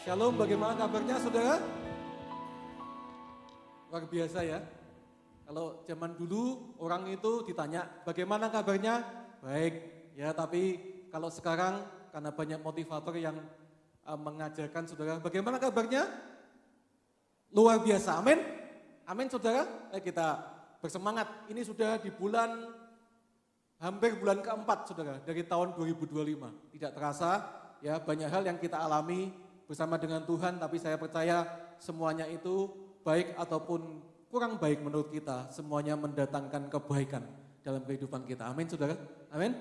Shalom, bagaimana kabarnya saudara? Luar biasa ya. Kalau zaman dulu orang itu ditanya bagaimana kabarnya? Baik ya, tapi kalau sekarang karena banyak motivator yang mengajarkan saudara bagaimana kabarnya? Luar biasa, amin. Amin saudara, kita bersemangat. Ini sudah di hampir bulan keempat saudara, dari tahun 2025. Tidak terasa ya, banyak hal yang kita alami bersama dengan Tuhan, tapi saya percaya semuanya itu baik ataupun kurang baik menurut kita, semuanya mendatangkan kebaikan dalam kehidupan kita. Amin saudara, amin.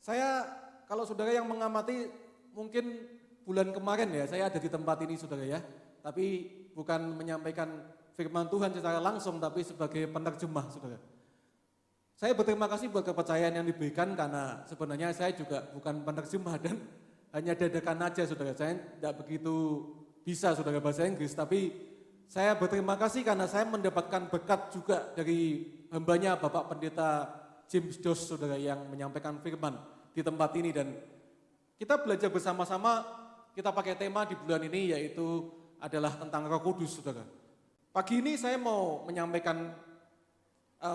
Saya, kalau saudara yang mengamati mungkin bulan kemarin ya, saya ada di tempat ini saudara ya, tapi bukan menyampaikan firman Tuhan secara langsung, tapi sebagai penerjemah saudara. Saya berterima kasih buat kepercayaan yang diberikan, karena sebenarnya saya juga bukan penerjemah dan hanya dadakan aja saudara, saya tidak begitu bisa saudara bahasa Inggris, tapi saya berterima kasih karena saya mendapatkan berkat juga dari hambanya Bapak Pendeta James Dos saudara, yang menyampaikan firman di tempat ini, dan kita belajar bersama-sama. Kita pakai tema di bulan ini yaitu adalah tentang Roh Kudus saudara. Pagi ini saya mau menyampaikan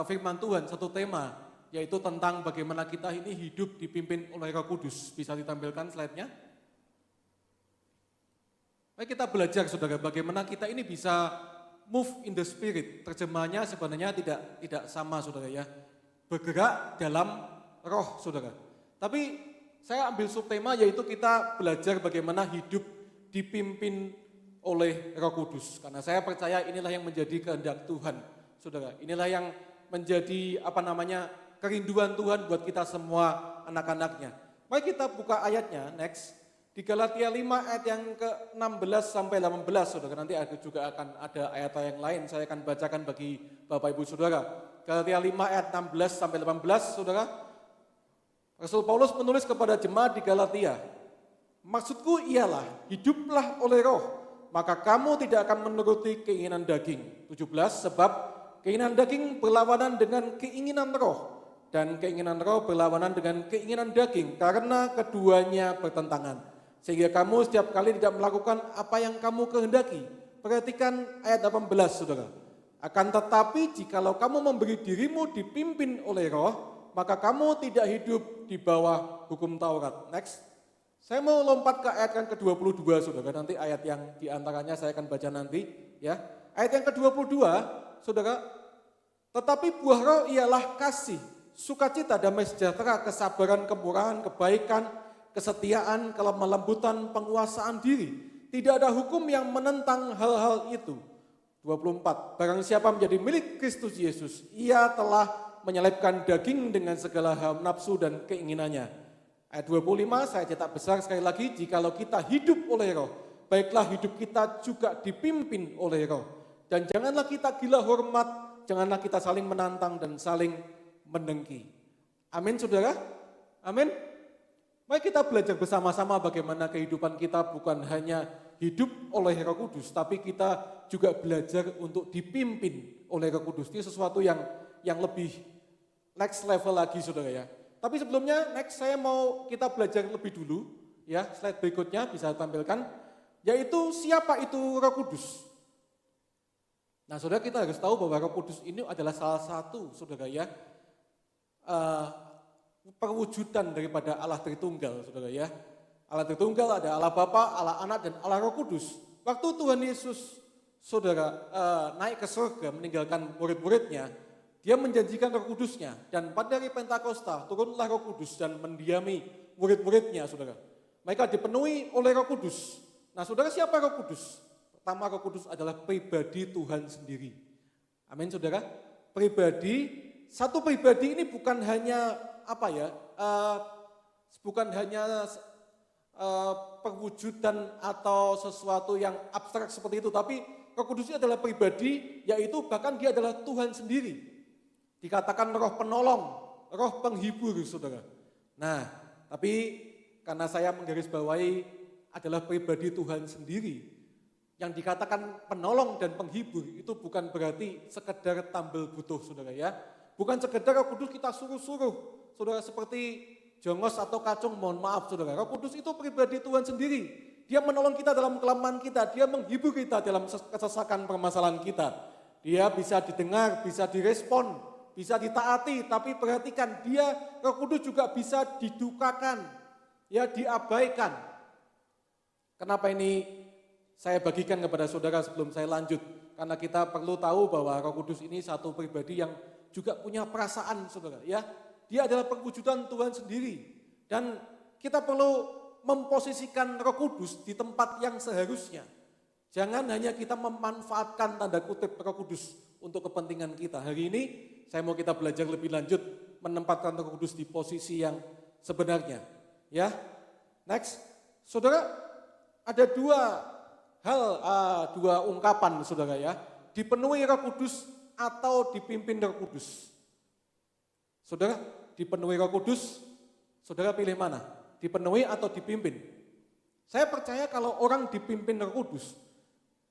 firman Tuhan, satu tema yaitu tentang bagaimana kita ini hidup dipimpin oleh Roh Kudus. Bisa ditampilkan slide-nya? Baik, kita belajar saudara bagaimana kita ini bisa move in the spirit. Terjemahannya sebenarnya tidak sama saudara ya. Bergerak dalam roh saudara. Tapi saya ambil subtema yaitu kita belajar bagaimana hidup dipimpin oleh Roh Kudus. Karena saya percaya inilah yang menjadi kehendak Tuhan saudara. Inilah yang menjadi kerinduan Tuhan buat kita semua anak-anaknya. Mari kita buka ayatnya, next. Di Galatia 5 ayat yang ke-16 sampai 18 saudara. Nanti juga akan ada ayat yang lain, saya akan bacakan bagi Bapak Ibu Saudara. Galatia 5 ayat 16 sampai 18 saudara. Rasul Paulus menulis kepada jemaat di Galatia. Maksudku ialah, hiduplah oleh roh, maka kamu tidak akan menuruti keinginan daging. 17, sebab keinginan daging berlawanan dengan keinginan roh, dan keinginan roh berlawanan dengan keinginan daging, karena keduanya bertentangan. Sehingga kamu setiap kali tidak melakukan apa yang kamu kehendaki. Perhatikan ayat 18 saudara. Akan tetapi jikalau kamu memberi dirimu dipimpin oleh roh, maka kamu tidak hidup di bawah hukum Taurat. Next. Saya mau lompat ke ayat yang ke-22 saudara. Nanti ayat yang diantaranya saya akan baca nanti ya. Ayat yang ke-22 saudara. Tetapi buah roh ialah kasih, sukacita, damai sejahtera, kesabaran, kemurahan, kebaikan, kesetiaan, kelemah lembutan, penguasaan diri. Tidak ada hukum yang menentang hal-hal itu. 24. Barang siapa menjadi milik Kristus Yesus, ia telah menyelipkan daging dengan segala hawa nafsu dan keinginannya. Ayat 25 saya cetak besar sekali lagi, jikalau kita hidup oleh roh, baiklah hidup kita juga dipimpin oleh roh. Dan janganlah kita gila hormat, janganlah kita saling menantang dan saling mendengki. Amin saudara? Amin. Mari kita belajar bersama-sama bagaimana kehidupan kita bukan hanya hidup oleh Roh Kudus, tapi kita juga belajar untuk dipimpin oleh Roh Kudus. Ini sesuatu yang lebih next level lagi saudara ya. Tapi sebelumnya next saya mau kita belajar lebih dulu ya, slide berikutnya bisa tampilkan, yaitu siapa itu Roh Kudus. Nah saudara, kita harus tahu bahwa Roh Kudus ini adalah salah satu saudara ya, perwujudan daripada Allah Tritunggal saudara ya. Allah Tritunggal ada Allah Bapa, Allah Anak, dan Allah Roh Kudus. Waktu Tuhan Yesus saudara naik ke surga meninggalkan murid-muridnya, dia menjanjikan Roh Kudusnya, dan pada hari Pentakosta turunlah Roh Kudus dan mendiami murid-muridnya saudara. Mereka dipenuhi oleh Roh Kudus. Nah saudara, siapa Roh Kudus? Pertama, Roh Kudus adalah pribadi Tuhan sendiri. Amin saudara. Satu pribadi ini bukan hanya bukan hanya perwujudan atau sesuatu yang abstrak seperti itu, tapi Roh Kudus ini adalah pribadi, yaitu bahkan dia adalah Tuhan sendiri. Dikatakan roh penolong, roh penghibur saudara. Nah, tapi karena saya menggarisbawahi adalah pribadi Tuhan sendiri, yang dikatakan penolong dan penghibur itu bukan berarti sekedar tambal butuh saudara ya. Bukan sekedar Roh Kudus kita suruh-suruh saudara, seperti jongos atau kacung, mohon maaf saudara. Roh Kudus itu pribadi Tuhan sendiri Dia menolong kita dalam kelemahan kita, dia menghibur kita dalam kesesakan permasalahan kita. Dia bisa didengar, bisa direspon, bisa ditaati, tapi perhatikan dia Roh Kudus juga bisa didukakan, ya diabaikan. Kenapa ini saya bagikan kepada saudara sebelum saya lanjut? Karena kita perlu tahu bahwa Roh Kudus ini satu pribadi yang juga punya perasaan, saudara. Ya, dia adalah perwujudan Tuhan sendiri, dan kita perlu memposisikan Roh Kudus di tempat yang seharusnya. Jangan hanya kita memanfaatkan tanda kutip Roh Kudus untuk kepentingan kita. Hari ini saya mau kita belajar lebih lanjut menempatkan Roh Kudus di posisi yang sebenarnya. Ya, next, saudara, ada dua ungkapan, saudara ya. Dipenuhi Roh Kudus atau dipimpin Roh Kudus. Saudara, dipenuhi Roh Kudus, saudara pilih mana? Dipenuhi atau dipimpin? Saya percaya kalau orang dipimpin Roh Kudus,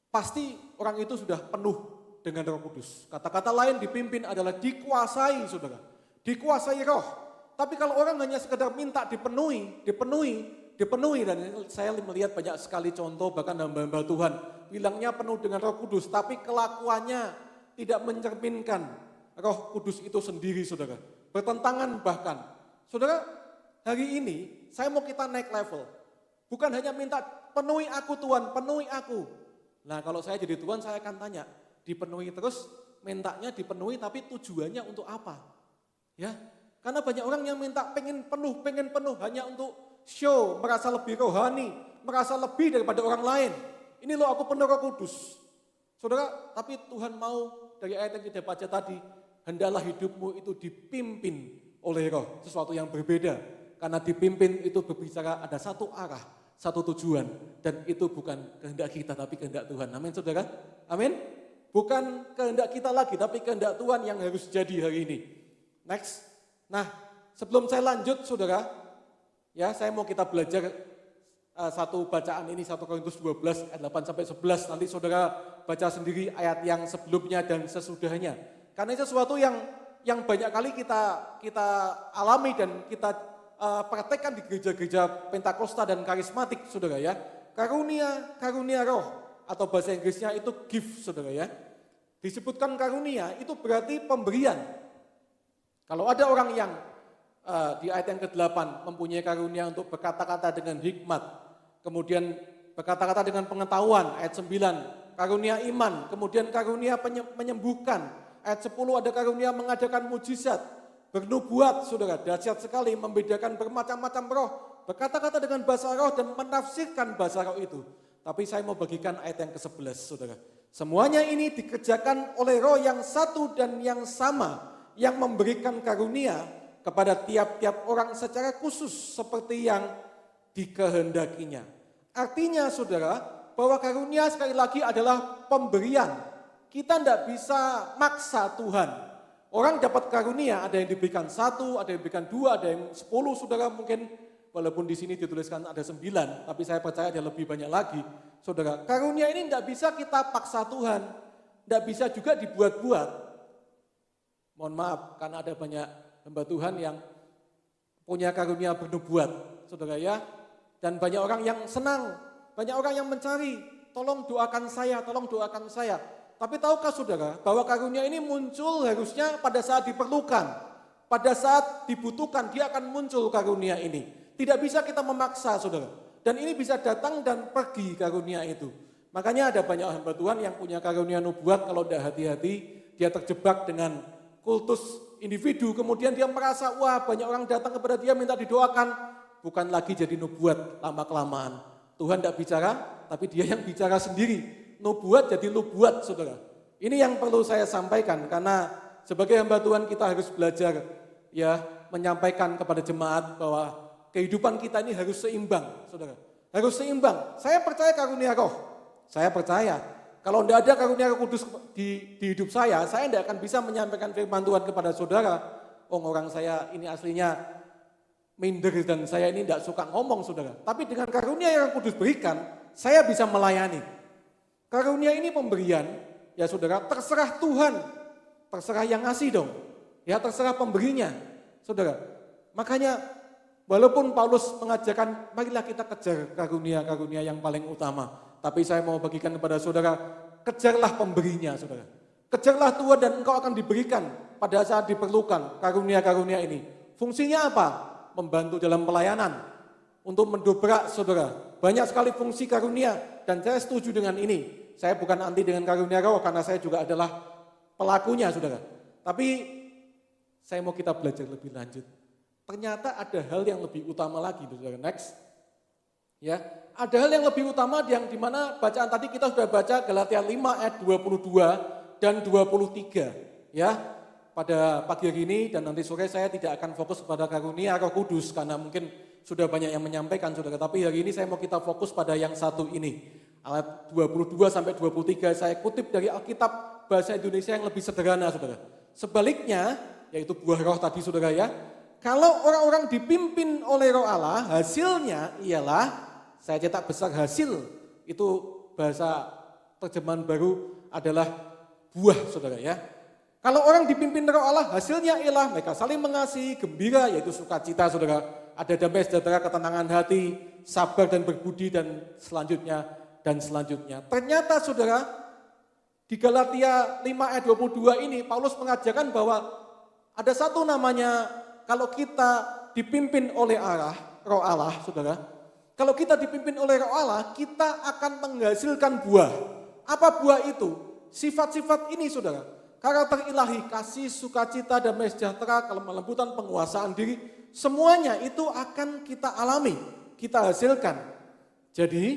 pasti orang itu sudah penuh dengan Roh Kudus. Kata-kata lain dipimpin adalah dikuasai, saudara. Dikuasai roh. Tapi kalau orang hanya sekedar minta dipenuhi, dan saya melihat banyak sekali contoh bahkan hamba-hamba Tuhan bilangnya penuh dengan Roh Kudus, tapi kelakuannya tidak mencerminkan Roh Kudus itu sendiri, saudara. Bertentangan bahkan. Saudara, hari ini saya mau kita naik level. Bukan hanya minta penuhi aku Tuhan, penuhi aku. Nah, kalau saya jadi Tuhan saya akan tanya, dipenuhi terus, mintanya dipenuhi tapi tujuannya untuk apa? Ya, karena banyak orang yang minta pengen penuh hanya untuk show, merasa lebih rohani, merasa lebih daripada orang lain. Ini loh aku penuh Roh Kudus. Saudara, tapi Tuhan mau dari ayat yang kita baca tadi, hendaklah hidupmu itu dipimpin oleh roh, sesuatu yang berbeda. Karena dipimpin itu berbicara ada satu arah, satu tujuan, dan itu bukan kehendak kita tapi kehendak Tuhan. Amin, saudara? Amin? Bukan kehendak kita lagi tapi kehendak Tuhan yang harus jadi hari ini. Next. Nah, sebelum saya lanjut, saudara, ya saya mau kita belajar satu bacaan ini, 1 Korintus 12 ayat 8-11. Nanti saudara baca sendiri ayat yang sebelumnya dan sesudahnya. Karena itu sesuatu yang banyak kali kita alami dan kita praktekkan di gereja-gereja Pentakosta dan karismatik, saudara ya. Karunia roh, atau bahasa Inggrisnya itu gift, saudara ya. Disebutkan karunia itu berarti pemberian. Kalau ada orang yang di ayat yang ke-8 mempunyai karunia untuk berkata-kata dengan hikmat, kemudian berkata-kata dengan pengetahuan, ayat 9, karunia iman, kemudian karunia menyembuhkan, ayat 10 ada karunia mengadakan mujizat, bernubuat, saudara, dahsyat sekali, membedakan bermacam-macam roh, berkata-kata dengan bahasa roh dan menafsirkan bahasa roh itu. Tapi saya mau bagikan ayat yang ke-11, saudara. Semuanya ini dikerjakan oleh roh yang satu dan yang sama, yang memberikan karunia kepada tiap-tiap orang secara khusus seperti yang dikehendakinya. Artinya, saudara, bahwa karunia sekali lagi adalah pemberian. Kita tidak bisa maksa Tuhan. Orang dapat karunia, ada yang diberikan 1, ada yang diberikan 2, ada yang 10, saudara, mungkin walaupun di sini dituliskan ada 9, tapi saya percaya ada lebih banyak lagi. Saudara, karunia ini tidak bisa kita paksa Tuhan, tidak bisa juga dibuat-buat. Mohon maaf, karena ada banyak hamba Tuhan yang punya karunia bernubuat, saudara ya. Dan banyak orang yang senang, banyak orang yang mencari, tolong doakan saya, tolong doakan saya. Tapi tahukah saudara bahwa karunia ini muncul harusnya pada saat diperlukan. Pada saat dibutuhkan dia akan muncul karunia ini. Tidak bisa kita memaksa, saudara. Dan ini bisa datang dan pergi karunia itu. Makanya ada banyak hamba Tuhan yang punya karunia nubuat, kalau tidak hati-hati dia terjebak dengan kultus individu. Kemudian dia merasa wah banyak orang datang kepada dia minta didoakan. Bukan lagi jadi nubuat lama-kelamaan. Tuhan tidak bicara tapi dia yang bicara sendiri. Nubuat jadi nubuat, saudara. Ini yang perlu saya sampaikan karena sebagai hamba Tuhan kita harus belajar ya menyampaikan kepada jemaat bahwa kehidupan kita ini harus seimbang, saudara. Harus seimbang. Saya percaya karunia roh. Saya percaya kalau tidak ada karunia Roh Kudus di hidup saya tidak akan bisa menyampaikan firman Tuhan kepada saudara. Orang saya ini aslinya minder dan saya ini tidak suka ngomong, saudara. Tapi dengan karunia yang Roh Kudus berikan, saya bisa melayani. Karunia ini pemberian, ya saudara, terserah Tuhan, terserah yang ngasih dong, ya terserah pemberinya, saudara. Makanya Walaupun Paulus mengajarkan, marilah kita kejar karunia-karunia yang paling utama. Tapi saya mau bagikan kepada saudara, kejarlah pemberinya saudara. Kejarlah Tuhan dan engkau akan diberikan pada saat diperlukan karunia-karunia ini. Fungsinya apa? Membantu dalam pelayanan. Untuk mendobrak saudara. Banyak sekali fungsi karunia dan saya setuju dengan ini. Saya bukan anti dengan karunia roh karena saya juga adalah pelakunya saudara. Tapi saya mau kita belajar lebih lanjut. Ternyata ada hal yang lebih utama lagi, saudara. Next. Ya, ada hal yang lebih utama yang dimana bacaan tadi kita sudah baca Galatia 5 ayat 22 dan 23. Ya, pada pagi hari ini dan nanti sore saya tidak akan fokus pada karunia Roh Kudus karena mungkin sudah banyak yang menyampaikan saudara. Tapi hari ini saya mau kita fokus pada yang satu ini. Ayat 22 sampai 23 saya kutip dari Alkitab bahasa Indonesia yang lebih sederhana saudara. Sebaliknya, yaitu buah roh tadi saudara ya. Kalau orang-orang dipimpin oleh Roh Allah, hasilnya ialah, saya cetak besar hasil, itu bahasa terjemahan baru adalah buah saudara ya. Kalau orang dipimpin Roh Allah, hasilnya ialah mereka saling mengasihi, gembira, yaitu sukacita saudara. Ada damai sejahtera, ketenangan hati, sabar dan berbudi dan selanjutnya. Ternyata saudara, di Galatia 5 ayat 22 ini Paulus mengajarkan bahwa ada satu namanya, kalau kita dipimpin oleh Roh Allah, saudara. Kalau kita dipimpin oleh Roh Allah, kita akan menghasilkan buah. Apa buah itu? Sifat-sifat ini, saudara. Karakter ilahi, kasih, sukacita, damai sejahtera, kelembutan, penguasaan diri, semuanya itu akan kita alami, kita hasilkan. Jadi,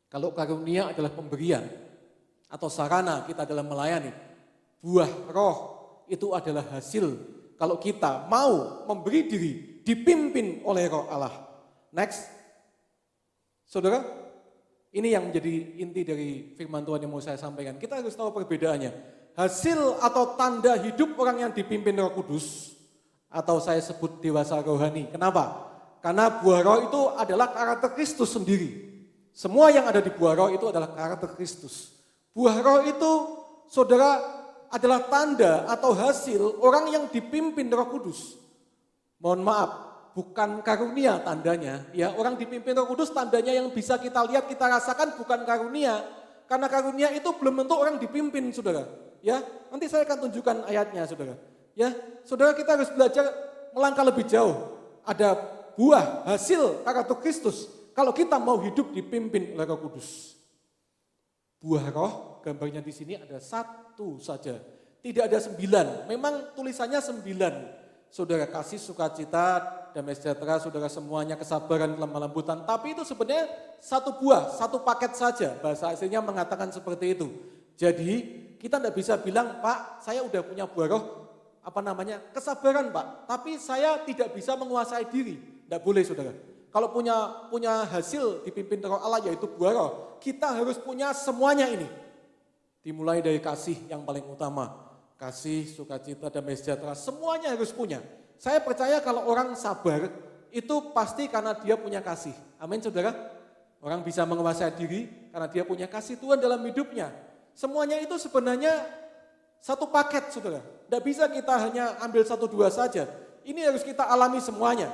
kalau karunia adalah pemberian atau sarana kita dalam melayani, buah roh itu adalah hasil kalau kita mau memberi diri dipimpin oleh Roh Allah. Next. Saudara, ini yang menjadi inti dari firman Tuhan yang mau saya sampaikan. Kita harus tahu perbedaannya. Hasil atau tanda hidup orang yang dipimpin Roh Kudus atau saya sebut dewasa rohani. Kenapa? Karena buah roh itu adalah karakter Kristus sendiri. Semua yang ada di buah roh itu adalah karakter Kristus. Buah roh itu, saudara, adalah tanda atau hasil orang yang dipimpin Roh Kudus. Mohon maaf, bukan karunia tandanya. Ya, orang dipimpin Roh Kudus tandanya yang bisa kita lihat, kita rasakan bukan karunia. Karena karunia itu belum tentu orang dipimpin, saudara. Ya, nanti saya akan tunjukkan ayatnya, saudara. Ya, saudara kita harus belajar melangkah lebih jauh. Ada buah hasil karakter Kristus. Kalau kita mau hidup dipimpin oleh Roh Kudus. Buah roh, gambarnya di sini ada satu saja. Tidak ada 9. Memang tulisannya 9. Saudara, kasih, sukacita, damai sejahtera, saudara semuanya, kesabaran, lemah lembutan. Tapi itu sebenarnya satu buah, satu paket saja. Bahasa aslinya mengatakan seperti itu. Jadi kita tidak bisa bilang, Pak, saya udah punya buah roh, kesabaran Pak. Tapi saya tidak bisa menguasai diri. Tidak boleh saudara. Kalau punya hasil dipimpin Roh Allah yaitu buah roh, kita harus punya semuanya ini. Dimulai dari kasih yang paling utama. Kasih, sukacita, damai sejahtera, semuanya harus punya. Saya percaya kalau orang sabar, itu pasti karena dia punya kasih. Amin saudara. Orang bisa menguasai diri karena dia punya kasih Tuhan dalam hidupnya. Semuanya itu sebenarnya satu paket saudara. Tidak bisa kita hanya ambil 1-2 saja. Ini harus kita alami semuanya.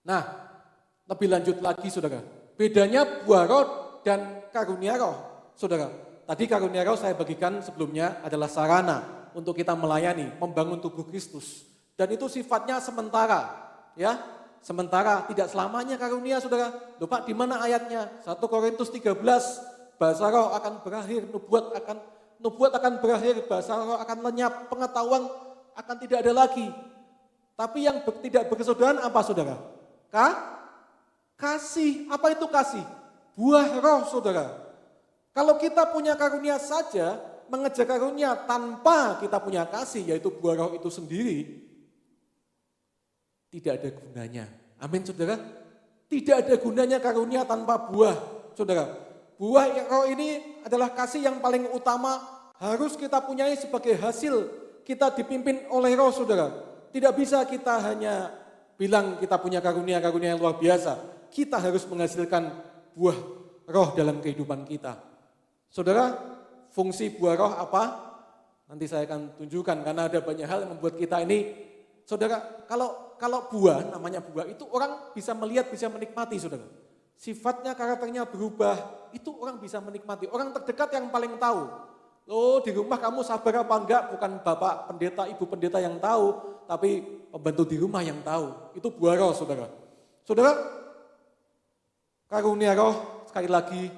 Nah, lebih lanjut lagi saudara, bedanya buah roh dan karunia roh. Saudara, tadi karunia roh saya bagikan sebelumnya adalah sarana untuk kita melayani, membangun tubuh Kristus. Dan itu sifatnya sementara, ya. Sementara, tidak selamanya karunia saudara. Loh Pak, di mana ayatnya? 1 Korintus 13, bahasa roh akan berakhir, nubuat akan berakhir, bahasa roh akan lenyap, pengetahuan akan tidak ada lagi. Tapi yang tidak berkesudahan apa saudara? Kasih. Apa itu kasih? Buah roh saudara. Kalau kita punya karunia saja, mengejar karunia tanpa kita punya kasih, yaitu buah roh itu sendiri, tidak ada gunanya. Amin saudara. Tidak ada gunanya karunia tanpa buah saudara. Buah roh ini adalah kasih yang paling utama, harus kita punyai sebagai hasil kita dipimpin oleh roh saudara. Tidak bisa kita hanya bilang kita punya karunia-karunia yang luar biasa. Kita harus menghasilkan buah roh dalam kehidupan kita. Saudara, fungsi buah roh apa? Nanti saya akan tunjukkan karena ada banyak hal yang membuat kita ini. Saudara, kalau kalau buah, namanya buah, itu orang bisa melihat, bisa menikmati, saudara. Sifatnya, karakternya berubah, itu orang bisa menikmati. Orang terdekat yang paling tahu. Oh, di rumah kamu sabar apa enggak, bukan bapak pendeta, ibu pendeta yang tahu, tapi pembantu di rumah yang tahu. Itu buah roh, saudara. Saudara, karunia roh, sekali lagi,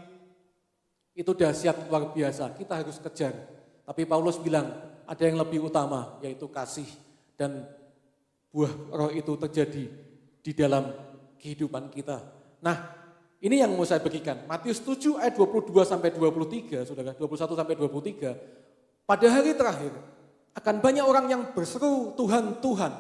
itu dahsyat luar biasa, kita harus kejar. Tapi Paulus bilang, ada yang lebih utama, yaitu kasih. Dan buah roh itu terjadi di dalam kehidupan kita. Nah, ini yang mau saya bagikan. Matius 7 ayat 22 sampai 23, saudara, 21 sampai 23. Pada hari terakhir akan banyak orang yang berseru Tuhan, Tuhan,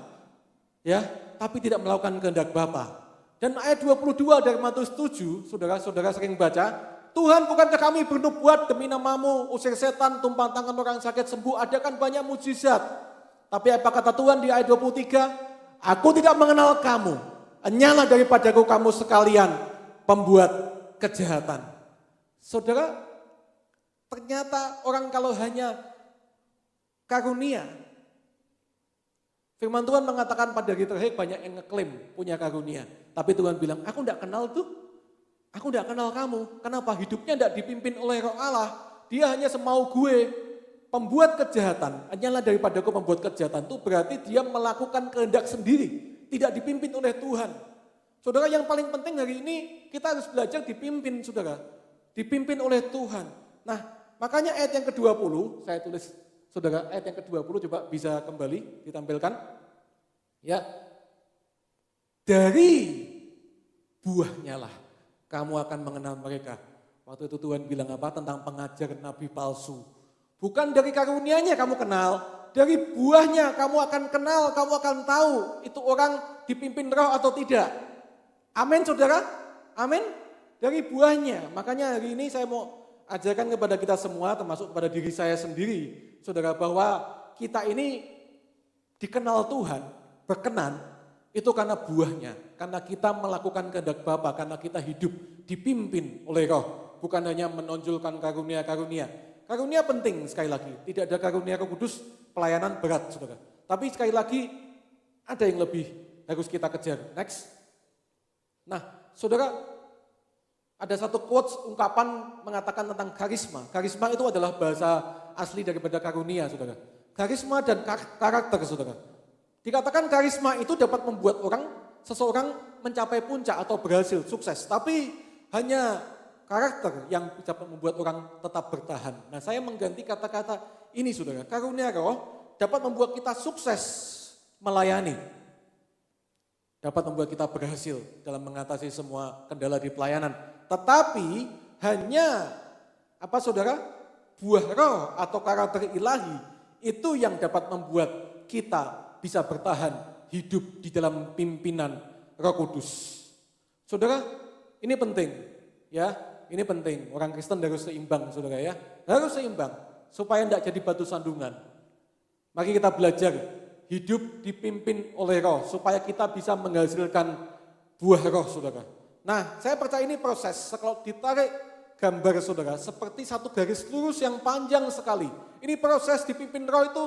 ya, tapi tidak melakukan kehendak Bapa. Dan ayat 22 dari Matius 7, saudara-saudara sering baca, Tuhan, bukankah kami bernubuat demi namamu, usir setan, tumpang tangan orang sakit sembuh, adakan banyak mujizat. Tapi apa kata Tuhan di ayat 23? Aku tidak mengenal kamu, hanyalah daripadaku kamu sekalian pembuat kejahatan. Saudara, ternyata orang kalau hanya karunia, firman Tuhan mengatakan pada hari terakhir banyak yang ngeklaim punya karunia. Tapi Tuhan bilang, aku tidak kenal tuh, aku tidak kenal kamu. Kenapa? Hidupnya tidak dipimpin oleh Roh Allah. Dia hanya semau gue, pembuat kejahatan. Hanyalah daripadaku pembuat kejahatan itu berarti dia melakukan kehendak sendiri, tidak dipimpin oleh Tuhan. Saudara, yang paling penting hari ini kita harus belajar dipimpin, saudara. Dipimpin oleh Tuhan. Nah, makanya ayat yang ke-20, saya tulis, saudara, ayat yang ke-20 coba bisa kembali ditampilkan. Ya, dari buahnya lah kamu akan mengenal mereka. Waktu itu Tuhan bilang apa tentang pengajar nabi palsu. Bukan dari karunianya kamu kenal, dari buahnya kamu akan kenal, kamu akan tahu itu orang dipimpin roh atau tidak. Amin, saudara? Amin? Dari buahnya. Makanya hari ini saya mau ajarkan kepada kita semua, termasuk kepada diri saya sendiri, saudara, bahwa kita ini dikenal Tuhan, berkenan, itu karena buahnya. Karena kita melakukan kehendak Bapa, karena kita hidup dipimpin oleh roh. Bukan hanya menonjolkan karunia-karunia. Karunia penting sekali lagi. Tidak ada karunia Roh Kudus, pelayanan berat, saudara. Tapi sekali lagi, ada yang lebih harus kita kejar. Next. Nah, saudara, ada satu quotes ungkapan mengatakan tentang karisma. Karisma itu adalah bahasa asli daripada karunia, saudara. Karisma dan karakter, saudara. Dikatakan karisma itu dapat membuat seseorang mencapai puncak atau berhasil, sukses. Tapi hanya karakter yang bisa membuat orang tetap bertahan. Nah, saya mengganti kata-kata ini, saudara. Karunia roh dapat membuat kita sukses melayani. Dapat membuat kita berhasil dalam mengatasi semua kendala di pelayanan. Tetapi hanya saudara? Buah roh atau karakter ilahi itu yang dapat membuat kita bisa bertahan hidup di dalam pimpinan Roh Kudus. Saudara, ini penting ya. Ini penting. Orang Kristen harus seimbang, saudara ya. Harus seimbang supaya tidak jadi batu sandungan. Mari kita belajar hidup dipimpin oleh roh, supaya kita bisa menghasilkan buah roh, saudara. Nah, saya percaya ini proses, kalau ditarik gambar, saudara, seperti satu garis lurus yang panjang sekali. Ini proses dipimpin roh itu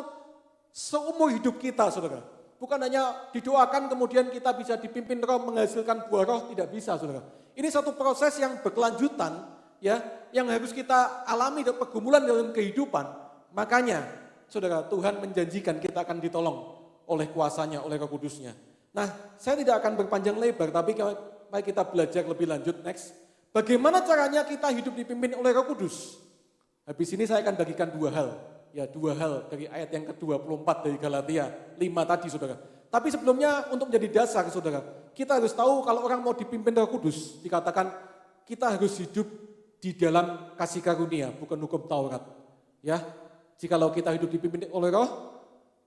seumur hidup kita, saudara. Bukan hanya didoakan kemudian kita bisa dipimpin roh menghasilkan buah roh, tidak bisa, saudara. Ini satu proses yang berkelanjutan, ya, yang harus kita alami dan pergumulan dalam kehidupan. Makanya, saudara, Tuhan menjanjikan kita akan ditolong oleh kuasanya, oleh Roh Kudusnya. Nah, saya tidak akan berpanjang lebar, tapi mari kita belajar lebih lanjut. Next, bagaimana caranya kita hidup dipimpin oleh Roh Kudus? Habis ini saya akan bagikan dua hal dari ayat yang ke-24 dari Galatia 5 tadi, saudara. Tapi sebelumnya untuk menjadi dasar, saudara, kita harus tahu kalau orang mau dipimpin Roh Kudus, dikatakan kita harus hidup di dalam kasih karunia, bukan hukum Taurat. Ya, jikalau kita hidup dipimpin oleh roh,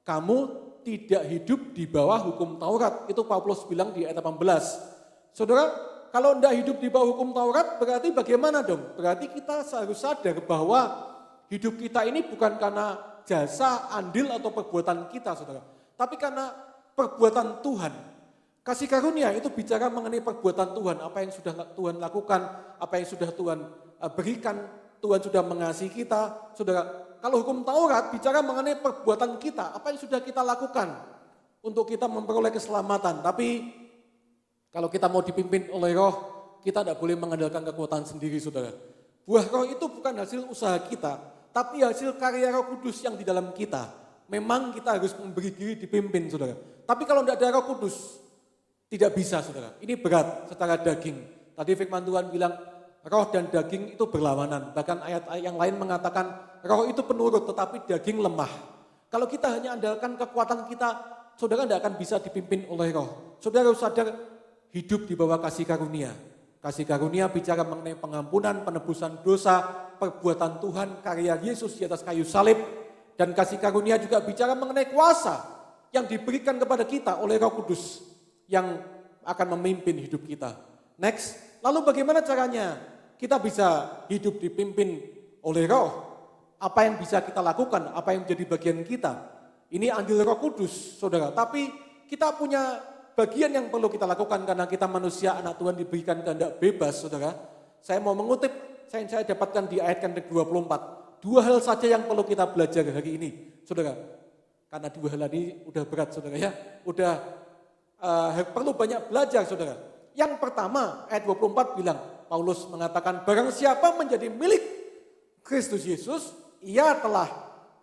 kamu tidak hidup di bawah hukum Taurat. Itu Paulus bilang di ayat 18. Saudara, kalau tidak hidup di bawah hukum Taurat, berarti bagaimana dong? Berarti kita harus sadar bahwa hidup kita ini bukan karena jasa, andil, atau perbuatan kita, saudara. Tapi karena perbuatan Tuhan. Kasih karunia itu bicara mengenai perbuatan Tuhan. Apa yang sudah Tuhan lakukan, apa yang sudah Tuhan berikan, Tuhan sudah mengasihi kita, saudara. Kalau hukum Taurat bicara mengenai perbuatan kita, apa yang sudah kita lakukan. untuk kita memperoleh keselamatan. Tapi kalau kita mau dipimpin oleh Roh, kita tidak boleh mengandalkan kekuatan sendiri, saudara. Buah Roh itu bukan hasil usaha kita, tapi hasil karya Roh Kudus yang di dalam kita. Memang kita harus memberi diri dipimpin, saudara. Tapi kalau tidak ada Roh Kudus, tidak bisa, saudara. Ini berat secara daging. Tadi firman Tuhan bilang, roh dan daging itu berlawanan. Bahkan ayat-ayat yang lain mengatakan, roh itu penurut tetapi daging lemah. Kalau kita hanya andalkan kekuatan kita, saudara tidak akan bisa dipimpin oleh roh. Saudara harus sadar, hidup di bawah kasih karunia. Kasih karunia bicara mengenai pengampunan, penebusan dosa, perbuatan Tuhan, karya Yesus di atas kayu salib. Dan kasih karunia juga bicara mengenai kuasa yang diberikan kepada kita oleh Roh Kudus yang akan memimpin hidup kita. Next, lalu bagaimana caranya kita bisa hidup dipimpin oleh Roh? Apa yang bisa kita lakukan? Apa yang menjadi bagian kita? Ini andil Roh Kudus, saudara. Tapi kita punya bagian yang perlu kita lakukan karena kita manusia, anak Tuhan diberikan kehendak bebas, saudara. Saya mau mengutip, saya dapatkan di ayat yang ke-24. 2 hal saja yang perlu kita belajar hari ini, saudara. Karena 2 hal ini udah berat, saudara ya. Udah perlu banyak belajar, saudara. Yang pertama, ayat 24 bilang, Paulus mengatakan, barang siapa menjadi milik Kristus Yesus, ia telah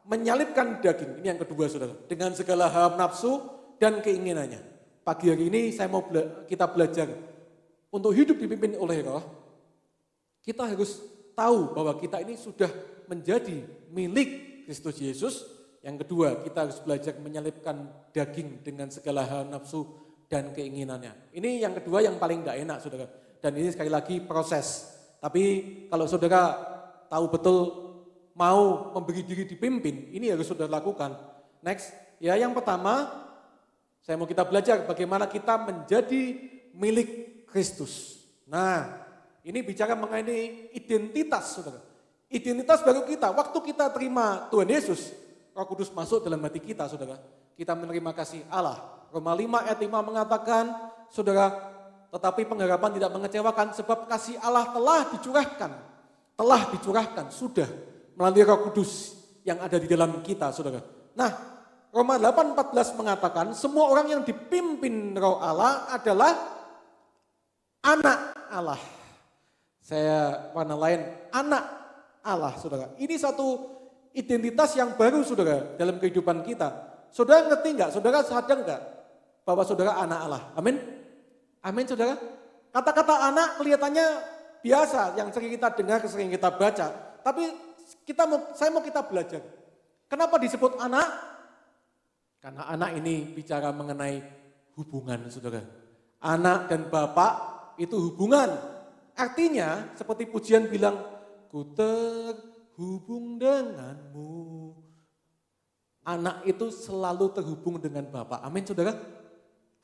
menyalibkan daging. Ini yang kedua, saudara. Dengan segala hawa nafsu dan keinginannya. Pagi hari ini saya mau kita belajar untuk hidup dipimpin oleh Roh. Kita harus tahu bahwa kita ini sudah menjadi milik Kristus Yesus. Yang kedua, kita harus belajar menyalibkan daging dengan segala hawa nafsu dan keinginannya. Ini yang kedua yang paling tidak enak, saudara. Dan ini sekali lagi proses. Tapi kalau saudara tahu betul mau memberi diri dipimpin, ini harus saudara lakukan. Next, ya yang pertama, saya mau kita belajar bagaimana kita menjadi milik Kristus. Nah, ini bicara mengenai identitas, saudara. Identitas baru kita, waktu kita terima Tuhan Yesus, Roh Kudus masuk dalam hati kita, saudara. Kita menerima kasih Allah. Roma 5 ayat 5 mengatakan, saudara, tetapi pengharapan tidak mengecewakan sebab kasih Allah telah dicurahkan, sudah melalui Roh Kudus yang ada di dalam kita, saudara. Nah, Roma 8:14 mengatakan, semua orang yang dipimpin Roh Allah adalah anak Allah. Saya warna lain, anak Allah, saudara. Ini satu identitas yang baru, saudara, dalam kehidupan kita. Saudara ngerti enggak? Saudara sadar enggak bahwa saudara anak Allah? Amin? Amin, saudara? Kata-kata anak kelihatannya biasa, yang sering kita dengar, sering kita baca. Tapi saya mau kita belajar. Kenapa disebut anak? Karena anak ini bicara mengenai hubungan, saudara. Anak dan bapak itu hubungan. Artinya, seperti pujian bilang, ku terhubung denganmu. Anak itu selalu terhubung dengan bapak. Amin, saudara.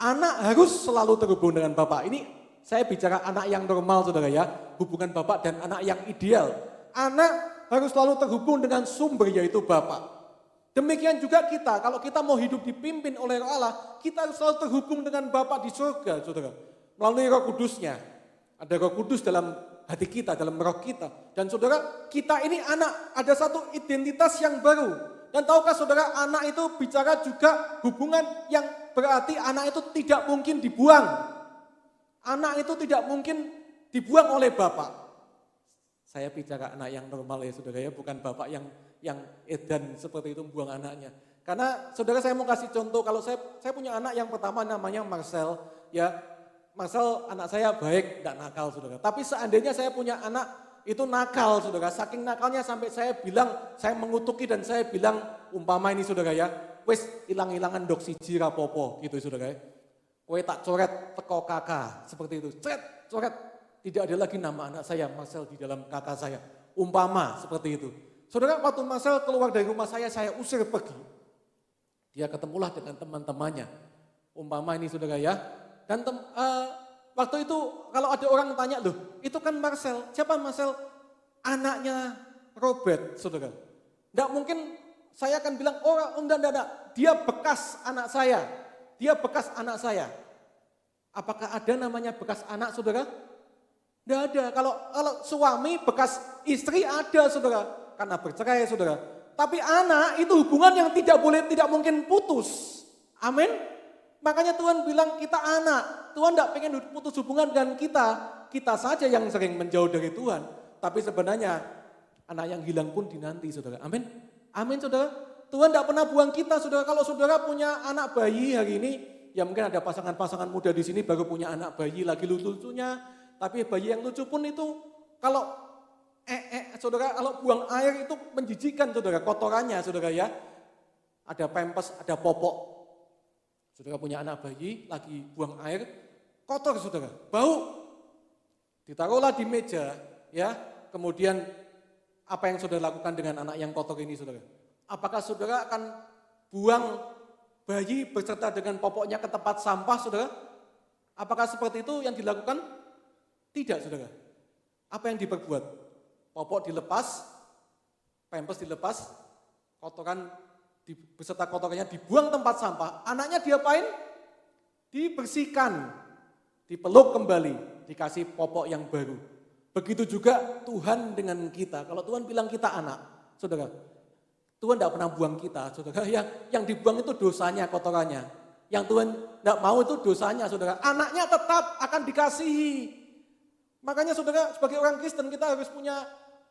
Anak harus selalu terhubung dengan bapak. Ini saya bicara anak yang normal, saudara ya. Hubungan bapak dan anak yang ideal. Anak harus selalu terhubung dengan sumber, yaitu bapak. Demikian juga kita, kalau kita mau hidup dipimpin oleh Roh Allah, kita harus selalu terhubung dengan Bapa di surga, saudara. Melalui Roh Kudusnya. Ada Roh Kudus dalam hati kita, dalam roh kita. Dan saudara, kita ini anak, ada satu identitas yang baru. Dan tahukah saudara, anak itu bicara juga hubungan yang berarti anak itu tidak mungkin dibuang. Anak itu tidak mungkin dibuang oleh Bapak. Saya bicara anak yang normal ya saudara ya, bukan Bapak yang edan seperti itu membuang anaknya. Karena saudara saya mau kasih contoh, kalau saya punya anak yang pertama namanya Marcel, ya Marcel anak saya baik, tidak nakal saudara. Tapi seandainya saya punya anak itu nakal saudara, saking nakalnya sampai saya bilang, saya mengutuki dan saya bilang umpama ini saudara ya, wes hilang-hilangan dok siji rapopo gitu saudara ya. Kowe tak coret teko kakak, seperti itu, coret, tidak ada lagi nama anak saya Marcel di dalam kakak saya. Umpama seperti itu. Saudara, waktu Marcel keluar dari rumah saya usir pergi. Dia ketemulah dengan teman-temannya. Umpama ini saudara ya. Dan waktu itu kalau ada orang tanya, loh itu kan Marcel. Siapa Marcel? Anaknya Robert, saudara. Tidak mungkin saya akan bilang, oh enggak. Dia bekas anak saya. Dia bekas anak saya. Apakah ada namanya bekas anak, saudara? Tidak ada. Kalau suami bekas istri ada, saudara. Karena bercerai, saudara. Tapi anak itu hubungan yang tidak mungkin putus. Amin. Makanya Tuhan bilang kita anak. Tuhan tidak pengen putus hubungan dengan kita. Kita saja yang sering menjauh dari Tuhan. Tapi sebenarnya anak yang hilang pun dinanti, saudara. Amin. Amin, saudara. Tuhan tidak pernah buang kita, saudara. Kalau saudara punya anak bayi hari ini, ya mungkin ada pasangan-pasangan muda di sini baru punya anak bayi lagi lucu-lucunya. Tapi bayi yang lucu pun itu kalau saudara, kalau buang air itu menjijikan, saudara. Kotorannya, saudara ya. Ada pampers, ada popok. Saudara punya anak bayi, lagi buang air, kotor saudara, bau. Ditaruhlah di meja, ya. Kemudian apa yang saudara lakukan dengan anak yang kotor ini, saudara? Apakah saudara akan buang bayi beserta dengan popoknya ke tempat sampah, saudara? Apakah seperti itu yang dilakukan? Tidak, saudara. Apa yang diperbuat? Popok dilepas, pampers dilepas, kotoran beserta kotorannya dibuang tempat sampah, anaknya diapain? Dibersihkan, dipeluk kembali, dikasih popok yang baru. Begitu juga Tuhan dengan kita. Kalau Tuhan bilang kita anak, saudara, Tuhan tidak pernah buang kita, saudara. Yang dibuang itu dosanya, kotorannya. Yang Tuhan tidak mau itu dosanya, saudara. Anaknya tetap akan dikasihi. Makanya saudara, sebagai orang Kristen kita harus punya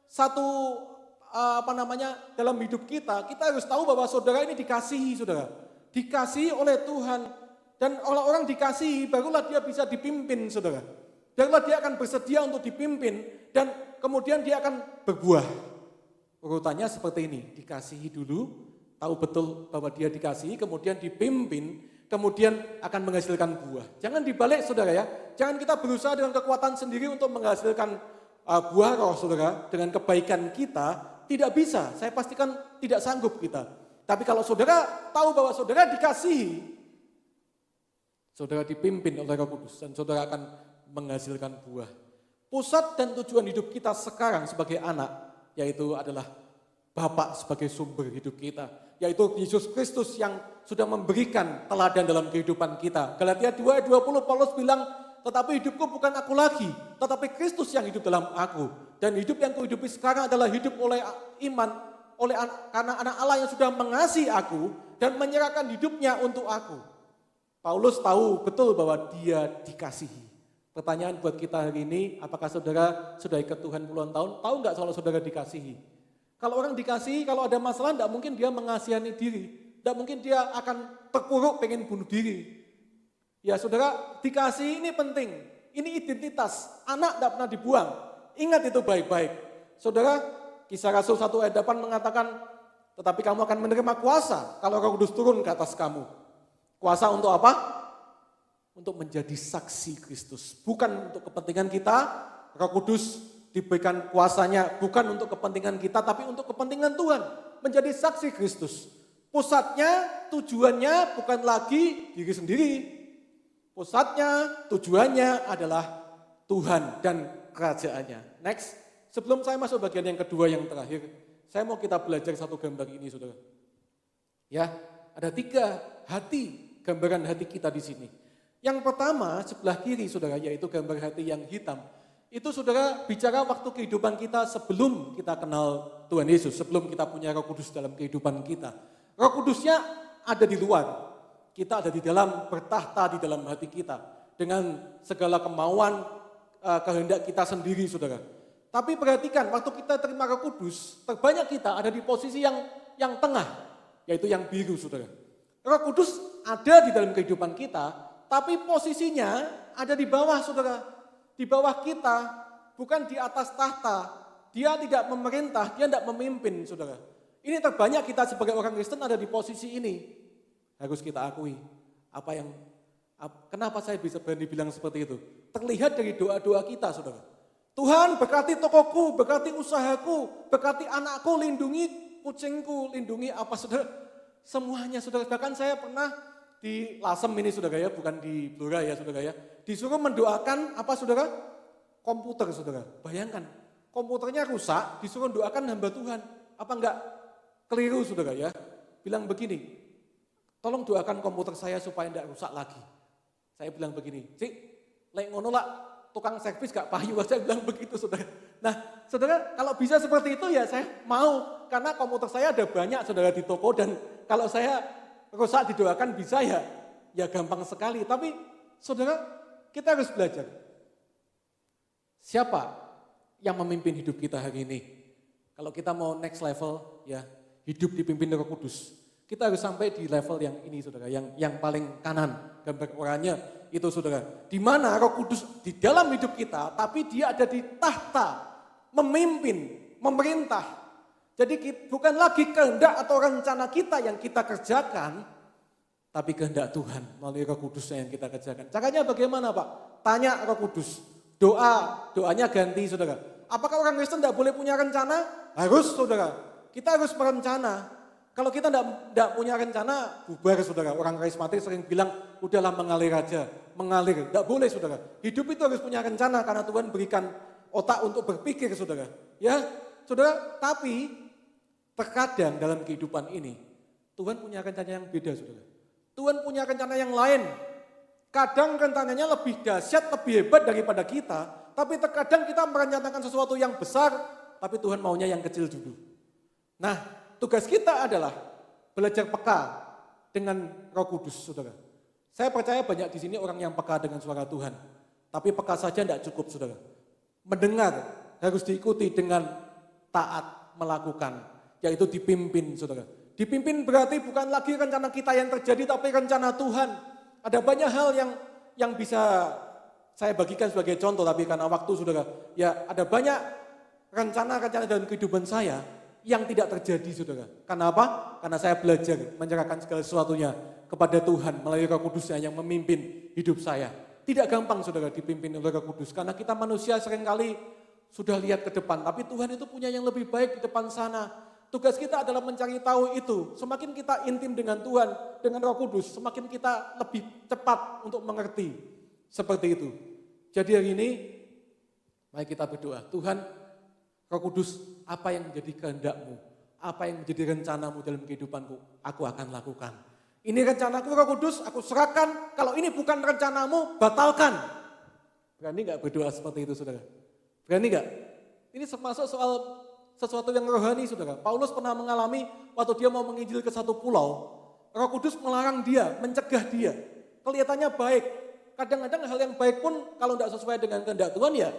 satu dalam hidup kita harus tahu bahwa saudara ini dikasihi, saudara. Dikasihi oleh Tuhan. Dan orang dikasihi, barulah dia bisa dipimpin, saudara. Barulah dia akan bersedia untuk dipimpin, dan kemudian dia akan berbuah. Urutannya seperti ini, dikasihi dulu, tahu betul bahwa dia dikasihi, kemudian dipimpin, kemudian akan menghasilkan buah. Jangan dibalik, saudara ya. Jangan kita berusaha dengan kekuatan sendiri untuk menghasilkan buah roh, saudara. Dengan kebaikan kita, tidak bisa, saya pastikan tidak sanggup kita. Tapi kalau saudara tahu bahwa saudara dikasihi, saudara dipimpin oleh Roh Kudus dan saudara akan menghasilkan buah. Pusat dan tujuan hidup kita sekarang sebagai anak, yaitu adalah Bapa sebagai sumber hidup kita. Yaitu Yesus Kristus yang sudah memberikan teladan dalam kehidupan kita. Galatia 2:20 Paulus bilang, tetapi hidupku bukan aku lagi, tetapi Kristus yang hidup dalam aku. Dan hidup yang kuhidupi sekarang adalah hidup oleh iman, karena anak Allah yang sudah mengasihi aku dan menyerahkan hidupnya untuk aku. Paulus tahu betul bahwa dia dikasihi. Pertanyaan buat kita hari ini, apakah saudara sudah ikut Tuhan puluhan tahun? Tahu nggak soal saudara dikasihi? Kalau orang dikasihi, kalau ada masalah, tidak mungkin dia mengasihani diri. Tidak mungkin dia akan terpuruk pengen bunuh diri. Ya saudara, dikasihi ini penting. Ini identitas, anak tidak pernah dibuang. Ingat itu baik-baik. Saudara, Kisah Rasul 1 ayat 8 mengatakan, tetapi kamu akan menerima kuasa kalau Roh Kudus turun ke atas kamu. Kuasa untuk apa? Untuk menjadi saksi Kristus. Bukan untuk kepentingan kita, Roh Kudus diberikan kuasanya bukan untuk kepentingan kita, tapi untuk kepentingan Tuhan. Menjadi saksi Kristus. Pusatnya, tujuannya bukan lagi diri sendiri. Pusatnya, tujuannya adalah Tuhan dan kerajaannya. Next, sebelum saya masuk bagian yang kedua yang terakhir, saya mau kita belajar satu gambar ini, saudara. Ya, ada 3 hati, gambaran hati kita di sini. Yang pertama sebelah kiri, saudara, yaitu gambar hati yang hitam. Itu saudara bicara waktu kehidupan kita sebelum kita kenal Tuhan Yesus, sebelum kita punya Roh Kudus dalam kehidupan kita. Roh Kudusnya ada di luar, kita ada di dalam, bertahta di dalam hati kita dengan segala kemauan, kehendak kita sendiri, saudara. Tapi perhatikan, waktu kita terima Roh Kudus, terbanyak kita ada di posisi yang tengah, yaitu yang biru, saudara. Roh Kudus ada di dalam kehidupan kita, tapi posisinya ada di bawah, saudara. Di bawah kita, bukan di atas tahta. Dia tidak memerintah, dia tidak memimpin, saudara. Ini terbanyak kita sebagai orang Kristen ada di posisi ini. Harus kita akui. Kenapa saya bisa berani bilang seperti itu? Terlihat dari doa-doa kita, saudara. Tuhan berkati tokoku, berkati usahaku, berkati anakku, lindungi kucingku, lindungi apa, saudara. Semuanya, saudara. Bahkan saya pernah di Lasem ini, saudara ya, bukan di Blora ya, saudara ya. Disuruh mendoakan apa, saudara? Komputer, saudara. Bayangkan, komputernya rusak, disuruh doakan hamba Tuhan. Apa enggak keliru, saudara ya? Bilang begini, tolong doakan komputer saya supaya enggak rusak lagi. Saya bilang begini, Cik, lek ngono lah, tukang servis gak payu, saya bilang begitu, saudara. Nah, saudara, kalau bisa seperti itu ya saya mau, karena komputer saya ada banyak, saudara, di toko, dan kalau saya rusak didoakan bisa ya Ya gampang sekali, tapi saudara kita harus belajar. Siapa yang memimpin hidup kita hari ini? Kalau kita mau next level, ya hidup dipimpin Roh Kudus. Kita harus sampai di level yang ini saudara, yang paling kanan gambar oranye itu saudara. Di mana Roh Kudus di dalam hidup kita, tapi dia ada di tahta, memimpin, memerintah. Jadi bukan lagi kehendak atau rencana kita yang kita kerjakan, tapi kehendak Tuhan melalui Roh Kudusnya yang kita kerjakan. Caranya bagaimana Pak? Tanya Roh Kudus. Doanya ganti saudara. Apakah orang Kristen tidak boleh punya rencana? Harus saudara. Kita harus berencana. Kalau kita tidak punya rencana, bubar saudara. Orang karismatik sering bilang, udahlah mengalir aja. Mengalir, tidak boleh saudara. Hidup itu harus punya rencana karena Tuhan berikan otak untuk berpikir saudara. Ya saudara, tapi terkadang dalam kehidupan ini, Tuhan punya rencana yang beda saudara. Tuhan punya rencana yang lain. Kadang rencananya lebih dahsyat, lebih hebat daripada kita. Tapi terkadang kita merencanakan sesuatu yang besar, tapi Tuhan maunya yang kecil dulu. Nah, tugas kita adalah belajar peka dengan Roh Kudus, saudara. Saya percaya banyak di sini orang yang peka dengan suara Tuhan. Tapi peka saja tidak cukup, saudara. Mendengar harus diikuti dengan taat melakukan, yaitu dipimpin, saudara. Dipimpin berarti bukan lagi rencana kita yang terjadi, tapi rencana Tuhan. Ada banyak hal yang bisa saya bagikan sebagai contoh, tapi karena waktu saudara, ya ada banyak rencana-rencana dalam kehidupan saya yang tidak terjadi saudara. Karena apa? Karena saya belajar menyerahkan segala sesuatunya kepada Tuhan melalui Roh Kudusnya yang memimpin hidup saya. Tidak gampang saudara dipimpin oleh Roh Kudus, karena kita manusia seringkali sudah lihat ke depan, tapi Tuhan itu punya yang lebih baik di depan sana. Tugas kita adalah mencari tahu itu. Semakin kita intim dengan Tuhan, dengan Roh Kudus, semakin kita lebih cepat untuk mengerti. Seperti itu. Jadi hari ini, mari kita berdoa. Tuhan, Roh Kudus, apa yang menjadi kehendak-Mu? Apa yang menjadi rencana-Mu dalam kehidupanku? Aku akan lakukan. Ini rencanaku Roh Kudus, aku serahkan. Kalau ini bukan rencana-Mu, batalkan. Berani gak berdoa seperti itu saudara? Berani gak? Ini termasuk soal sesuatu yang rohani saudara. Paulus pernah mengalami waktu dia mau menginjil ke satu pulau, Roh Kudus melarang dia, mencegah dia. Kelihatannya baik. Kadang-kadang hal yang baik pun kalau tidak sesuai dengan kehendak Tuhan ya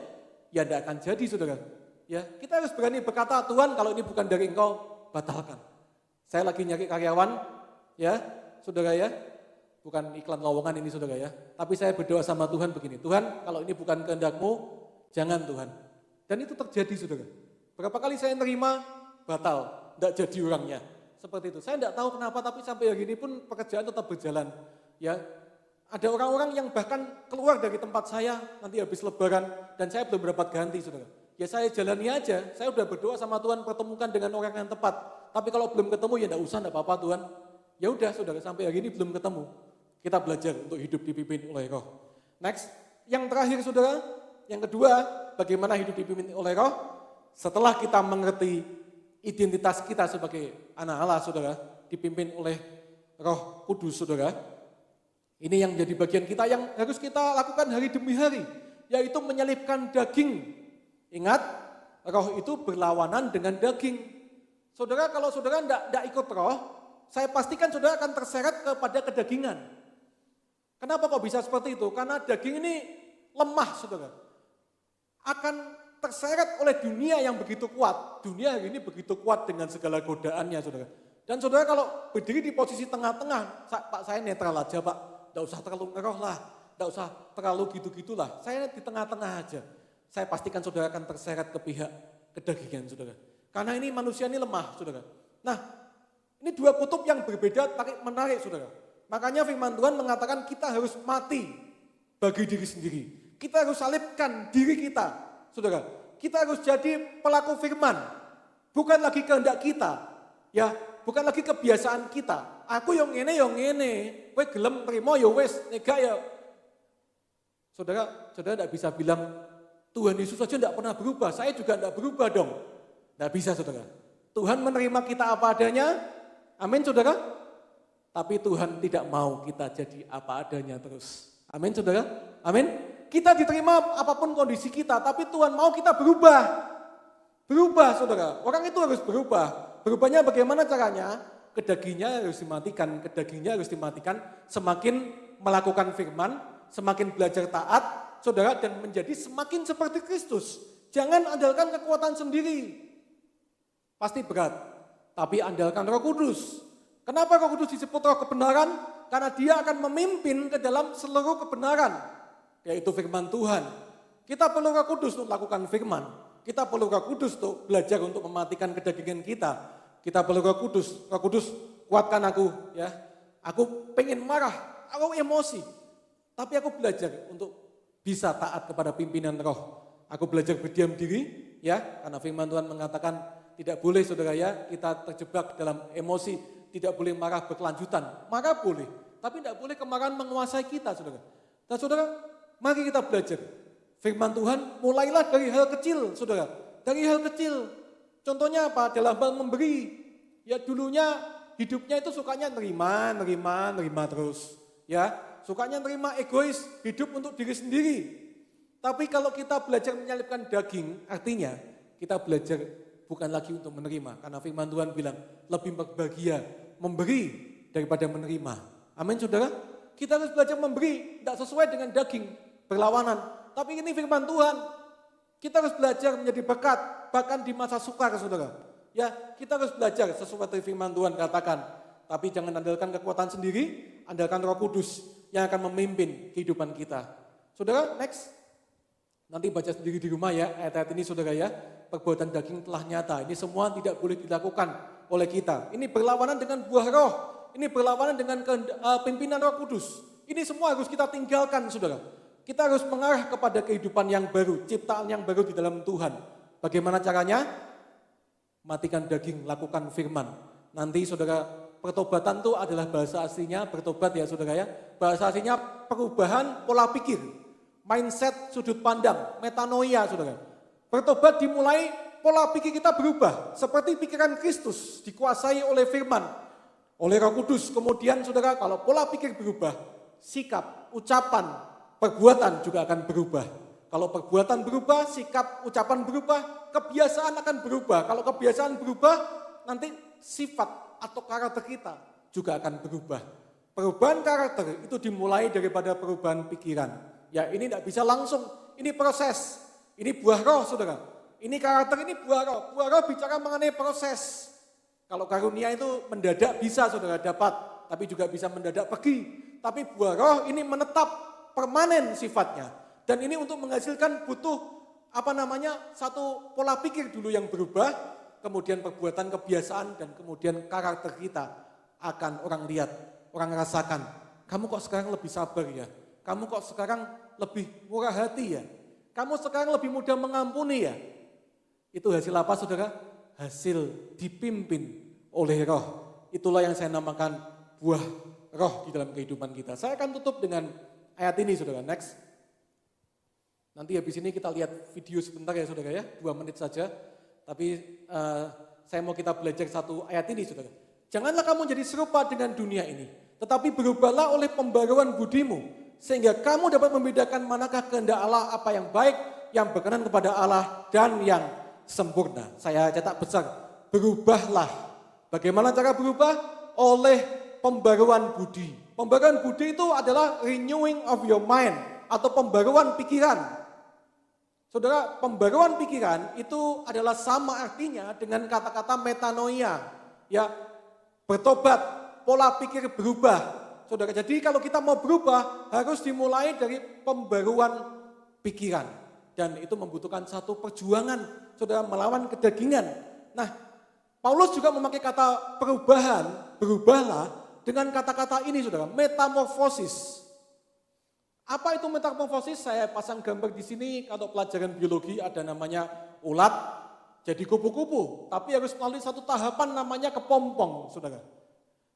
tidak akan jadi saudara. Ya, kita harus berani berkata, Tuhan kalau ini bukan dari Engkau, batalkan. Saya lagi nyari karyawan, ya saudara ya. Bukan iklan lowongan ini saudara ya. Tapi saya berdoa sama Tuhan begini, Tuhan kalau ini bukan kehendak-Mu, jangan Tuhan. Dan itu terjadi saudara. Berapa kali saya nerima, batal, tidak jadi orangnya. Seperti itu. Saya tidak tahu kenapa, tapi sampai hari ini pun pekerjaan tetap berjalan. Ya, ada orang-orang yang bahkan keluar dari tempat saya nanti habis lebaran dan saya belum dapat ganti, saudara. Ya saya jalani aja. Saya udah berdoa sama Tuhan pertemukan dengan orang yang tepat. Tapi kalau belum ketemu ya tidak usah, tidak apa-apa Tuhan. Ya udah, saudara, sampai hari ini belum ketemu. Kita belajar untuk hidup dipimpin oleh Roh. Next, yang terakhir saudara, yang kedua, bagaimana hidup dipimpin oleh Roh? Setelah kita mengerti identitas kita sebagai anak Allah, saudara, dipimpin oleh Roh Kudus, saudara. Ini yang menjadi bagian kita yang harus kita lakukan hari demi hari, yaitu menyelipkan daging. Ingat, roh itu berlawanan dengan daging. Saudara, kalau saudara tidak ikut roh, saya pastikan saudara akan terseret kepada kedagingan. Kenapa kok bisa seperti itu? Karena daging ini lemah, saudara. Akan terseret oleh dunia yang begitu kuat. Dunia hari ini begitu kuat dengan segala godaannya, saudara. Dan saudara kalau berdiri di posisi tengah-tengah, Pak saya netral aja Pak, tidak usah terlalu ngeroh lah, tidak usah terlalu gitu-gitulah. Saya di tengah-tengah aja. Saya pastikan saudara akan terseret ke pihak kedagingan, saudara. Karena ini manusia ini lemah, saudara. Nah, ini dua kutub yang berbeda, tarik-menarik, saudara. Makanya firman Tuhan mengatakan kita harus mati bagi diri sendiri. Kita harus salibkan diri kita. Saudara, kita harus jadi pelaku firman. Bukan lagi kehendak kita. Ya, bukan lagi kebiasaan kita. Aku yang ngene. Kowe gelem trimo ya wis, nek ya. Saudara tidak bisa bilang Tuhan Yesus saja tidak pernah berubah. Saya juga tidak berubah dong. Tidak bisa saudara. Tuhan menerima kita apa adanya. Amin saudara. Tapi Tuhan tidak mau kita jadi apa adanya terus. Amin saudara. Amin. Kita diterima apapun kondisi kita, tapi Tuhan mau kita berubah. Berubah saudara, orang itu harus berubah. Berubahnya bagaimana caranya? Kedagingnya harus dimatikan, semakin melakukan firman, semakin belajar taat, saudara, dan menjadi semakin seperti Kristus. Jangan andalkan kekuatan sendiri. Pasti berat, tapi andalkan Roh Kudus. Kenapa Roh Kudus disebut Roh kebenaran? Karena dia akan memimpin ke dalam seluruh kebenaran, yaitu firman Tuhan. Kita perlu Roh Kudus untuk melakukan firman. Kita perlu Roh Kudus untuk belajar untuk mematikan kedagingan kita. Kita perlu Roh Kudus. Roh Kudus, kuatkan aku, ya. Aku pengen marah, aku emosi. Tapi aku belajar untuk bisa taat kepada pimpinan Roh. Aku belajar berdiam diri, ya, karena firman Tuhan mengatakan tidak boleh, saudara, ya, kita terjebak dalam emosi, tidak boleh marah berkelanjutan. Marah boleh, tapi tidak boleh kemarahan menguasai kita, saudara. Dan saudara, mari kita belajar. Firman Tuhan mulailah dari hal kecil, saudara. Dari hal kecil. Contohnya apa? Dalam hal memberi. Ya dulunya hidupnya itu sukanya nerima terus. Ya, sukanya nerima, egois, hidup untuk diri sendiri. Tapi kalau kita belajar menyelipkan daging, artinya kita belajar bukan lagi untuk menerima. Karena firman Tuhan bilang, lebih berbahagia memberi daripada menerima. Amin, saudara. Kita harus belajar memberi, tidak sesuai dengan daging, berlawanan. Tapi ini firman Tuhan. Kita harus belajar menjadi berkat, bahkan di masa sukar, saudara. Ya, kita harus belajar sesuai firman Tuhan katakan. Tapi jangan andalkan kekuatan sendiri, andalkan Roh Kudus yang akan memimpin kehidupan kita. Saudara, next. Nanti baca sendiri di rumah ya, ayat-ayat ini, saudara, ya. Perbuatan daging telah nyata. Ini semua tidak boleh dilakukan oleh kita. Ini berlawanan dengan buah roh. Ini berlawanan dengan pimpinan Roh Kudus. Ini semua harus kita tinggalkan, saudara. Kita harus mengarah kepada kehidupan yang baru, ciptaan yang baru di dalam Tuhan. Bagaimana caranya? Matikan daging, lakukan firman. Nanti, saudara, pertobatan itu adalah bahasa aslinya, bertobat ya, saudara, ya. Bahasa aslinya perubahan pola pikir, mindset, sudut pandang, metanoia, saudara. Bertobat dimulai, pola pikir kita berubah, seperti pikiran Kristus, dikuasai oleh firman, oleh Roh Kudus. Kemudian, saudara, kalau pola pikir berubah, sikap, ucapan, perbuatan juga akan berubah. Kalau perbuatan berubah, sikap, ucapan berubah, kebiasaan akan berubah. Kalau kebiasaan berubah, nanti sifat atau karakter kita juga akan berubah. Perubahan karakter itu dimulai daripada perubahan pikiran. Ya, ini tidak bisa langsung, ini proses. Ini buah roh, saudara. Ini karakter, ini buah roh. Buah roh bicara mengenai proses. Kalau karunia itu mendadak bisa, saudara, dapat. Tapi juga bisa mendadak pergi. Tapi buah roh ini menetap, permanen sifatnya. Dan ini untuk menghasilkan butuh satu pola pikir dulu yang berubah, kemudian perbuatan, kebiasaan, dan kemudian karakter kita akan orang lihat, orang rasakan. Kamu kok sekarang lebih sabar ya? Kamu kok sekarang lebih murah hati ya? Kamu sekarang lebih mudah mengampuni ya? Itu hasil apa, saudara? Hasil dipimpin oleh roh. Itulah yang saya namakan buah roh di dalam kehidupan kita. Saya akan tutup dengan ayat ini, saudara, next. Nanti habis ini kita lihat video sebentar ya, saudara, ya, 2 menit saja. Tapi saya mau kita belajar satu ayat ini, saudara. Janganlah kamu jadi serupa dengan dunia ini, tetapi berubahlah oleh pembaruan budimu, sehingga kamu dapat membedakan manakah kehendak Allah, apa yang baik, yang berkenan kepada Allah, dan yang sempurna. Saya cetak besar, berubahlah. Bagaimana cara berubah? Oleh pembaruan budi. Pembaruan budi itu adalah renewing of your mind atau pembaruan pikiran. Saudara, pembaruan pikiran itu adalah sama artinya dengan kata-kata metanoia. Ya, bertobat, pola pikir berubah. Saudara, jadi kalau kita mau berubah harus dimulai dari pembaruan pikiran. Dan itu membutuhkan satu perjuangan, saudara, melawan kedagingan. Nah, Paulus juga memakai kata perubahan, berubahlah, dengan kata-kata ini, saudara, metamorfosis. Apa itu metamorfosis? Saya pasang gambar di sini. Kalau pelajaran biologi ada namanya ulat jadi kupu-kupu, tapi harus melalui satu tahapan namanya kepompong, saudara.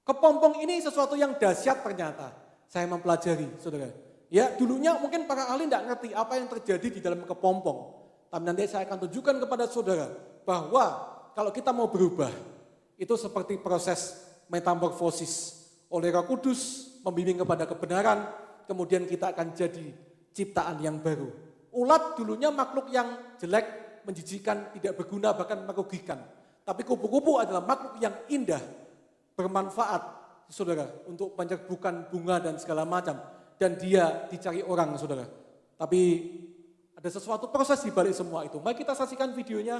Kepompong ini sesuatu yang dahsyat ternyata. Saya mempelajari, saudara. Ya, dulunya mungkin para ahli tidak ngerti apa yang terjadi di dalam kepompong. Tapi nanti saya akan tunjukkan kepada saudara bahwa kalau kita mau berubah, itu seperti proses metamorfosis. Oleh Roh Kudus membimbing kepada kebenaran, kemudian kita akan jadi ciptaan yang baru. Ulat dulunya makhluk yang jelek, menjijikan, tidak berguna, bahkan merugikan. Tapi kupu-kupu adalah makhluk yang indah, bermanfaat, saudara, untuk penyerbukan bunga dan segala macam. Dan dia dicari orang, saudara. Tapi ada sesuatu proses di balik semua itu. Mari kita saksikan videonya,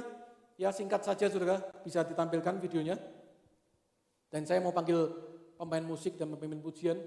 ya singkat saja saudara, bisa ditampilkan videonya. Dan saya mau panggil pemain musik dan pemimpin pujian.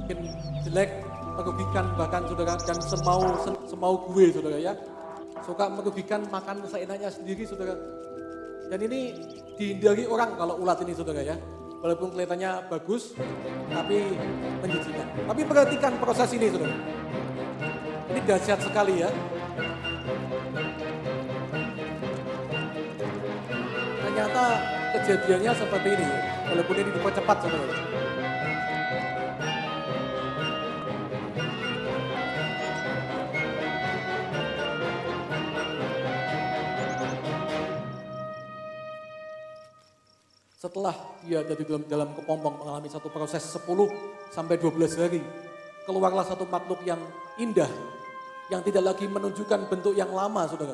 Mungkin jelek, merugikan bahkan saudara, dan semau gue saudara ya. Suka merugikan, makan seenaknya sendiri saudara. Dan ini dihindari orang kalau ulat ini saudara ya. Walaupun kelihatannya bagus, tapi menjijikkan. Tapi perhatikan proses ini saudara. Ini dahsyat sekali ya. Ternyata kejadiannya seperti ini, walaupun ini dipercepat saudara. Setelah dia ada di dalam kepompong mengalami satu proses 10 sampai 12 hari, keluarlah satu makhluk yang indah, yang tidak lagi menunjukkan bentuk yang lama saudara.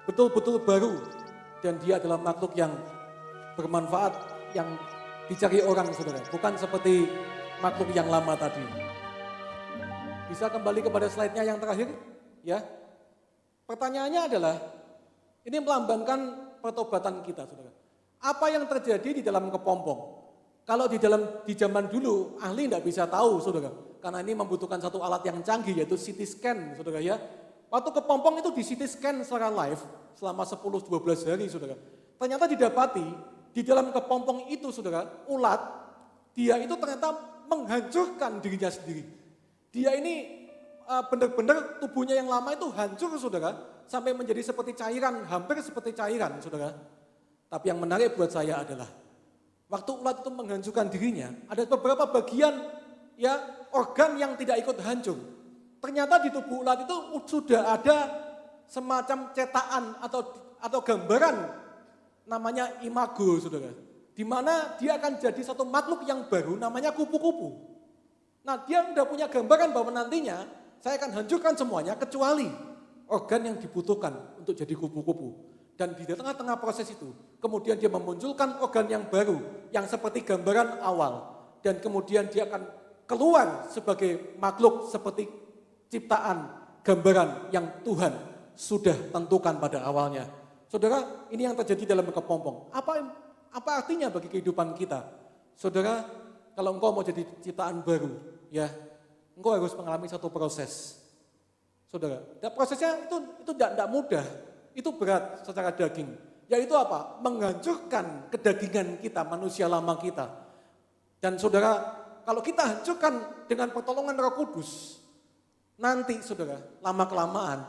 Betul-betul baru, dan dia adalah makhluk yang bermanfaat, yang dicari orang saudara. Bukan seperti makhluk yang lama tadi. Bisa kembali kepada slide-nya yang terakhir? Ya. Pertanyaannya adalah, ini melambangkan pertobatan kita saudara. Apa yang terjadi di dalam kepompong? Kalau di zaman dulu, ahli tidak bisa tahu, saudara. Karena ini membutuhkan satu alat yang canggih, yaitu CT scan, saudara ya. Waktu kepompong itu di CT scan secara live, selama 10-12 hari, saudara. Ternyata didapati, di dalam kepompong itu, saudara, ulat, dia itu ternyata menghancurkan dirinya sendiri. Dia ini benar-benar tubuhnya yang lama itu hancur, saudara. Sampai menjadi seperti cairan, hampir seperti cairan, saudara. Tapi yang menarik buat saya adalah waktu ulat itu menghancurkan dirinya, ada beberapa bagian ya organ yang tidak ikut hancur. Ternyata di tubuh ulat itu sudah ada semacam cetakan atau gambaran namanya imago, saudara. Di mana dia akan jadi satu makhluk yang baru namanya kupu-kupu. Nah, dia sudah punya gambaran bahwa nantinya saya akan hancurkan semuanya kecuali organ yang dibutuhkan untuk jadi kupu-kupu. Dan di tengah-tengah proses itu, kemudian dia memunculkan organ yang baru, yang seperti gambaran awal. Dan kemudian dia akan keluar sebagai makhluk seperti ciptaan, gambaran yang Tuhan sudah tentukan pada awalnya. Saudara, ini yang terjadi dalam kepompong. Apa artinya bagi kehidupan kita? Saudara, kalau engkau mau jadi ciptaan baru, ya, engkau harus mengalami satu proses. Saudara, dan prosesnya itu tidak mudah. Itu berat secara daging. Yaitu apa? Menghancurkan kedagingan kita, manusia lama kita. Dan saudara, kalau kita hancurkan dengan pertolongan Roh Kudus, nanti saudara, lama-kelamaan,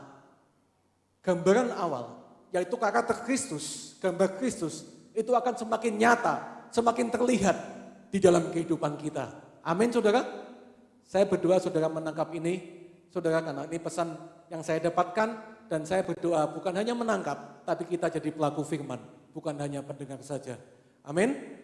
gambaran awal, yaitu karakter Kristus, gambar Kristus, itu akan semakin nyata, semakin terlihat di dalam kehidupan kita. Amin saudara? Saya berdoa saudara menangkap ini, saudara, karena ini pesan yang saya dapatkan. Dan saya berdoa bukan hanya menangkap, tapi kita jadi pelaku firman, bukan hanya pendengar saja. Amin.